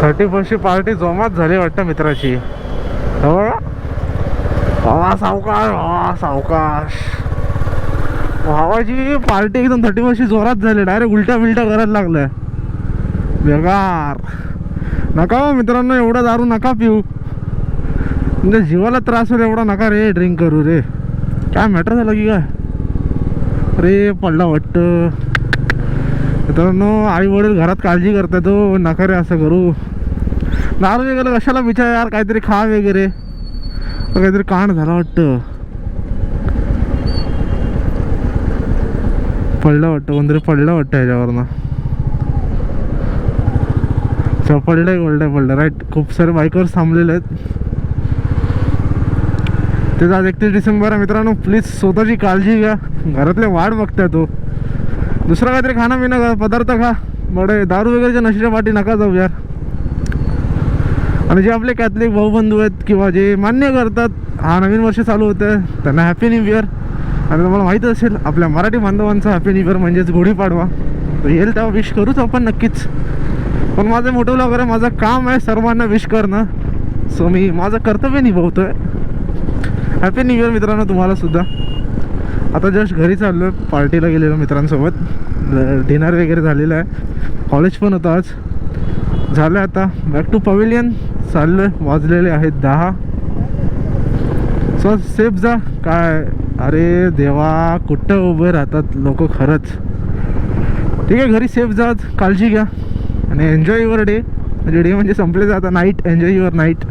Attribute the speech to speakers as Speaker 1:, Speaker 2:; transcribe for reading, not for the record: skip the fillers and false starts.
Speaker 1: 31st party जोमात झाली वाटतं मित्राची. सावकाश सावकाश भावाची पार्टी एकदम 31st जोरात झाली. डायरेक्ट उलट्या बिलट्या करायला लागल्या. बेकार नका हो मित्रांनो, एवढा दारू नका पिऊ. म्हणजे जीवाला त्रास होईल एवढा नका रे ड्रिंक करू रे. काय मॅटर झालं की काय रे, पडला वाटतं. मित्रांनो आई वडील घरात काळजी करतात तो, नका रे असं करू. दारू वगैरे कशाला बिचार यार, काहीतरी खा वगैरे. काहीतरी कांड झाला वाटतं. पडलं वाटतं कोणतरी, पडलं वाटतं ह्याच्यावरनं. पडलं राईट. खूप सारे बाईकवर थांबलेले आहेत. त्याचा आज 31 डिसेंबर आहे मित्रांनो. प्लीज स्वतःची काळजी घ्या. घरातले वाट बघताय तो. दुसरं काहीतरी खाणं पिणं पदार्थ खा. बडे दारू वगैरेच्या नशेच्या पाठी नका जाऊ यार. आणि जे आपले कॅथलिक भाऊबंधू आहेत किंवा जे मान्य करतात हा नवीन वर्ष चालू होतं, त्यांना हॅपी न्यू इयर. आणि तुम्हाला माहीत असेल आपल्या मराठी बांधवांचा हॅपी न्यू इयर म्हणजेच गुढीपाडवा. तर येईल तेव्हा विश करूच आपण नक्कीच. पण माझं मोठं वगैरे माझं काम आहे सर्वांना विश करणं. सो मी माझं कर्तव्य निभावतोय. हॅपी न्यू इयर मित्रांनो तुम्हाला सुद्धा. आता जस्ट घरी चाललो आहे. पार्टीला गेलेलो मित्रांसोबत. डिनर वगैरे झालेलं आहे. कॉलेज पण होतं आज. झालं आता बॅक टू पवेलियन चाललो आहे. वाजलेले आहेत 10. सो सेफ जा. काय अरे देवा, कुठं उभे राहतात लोक खरंच. ठीक आहे, घरी सेफ जा, काळजी घ्या आणि एन्जॉय युअर डे. म्हणजे डे म्हणजे संपले जाता. Night, enjoy your night.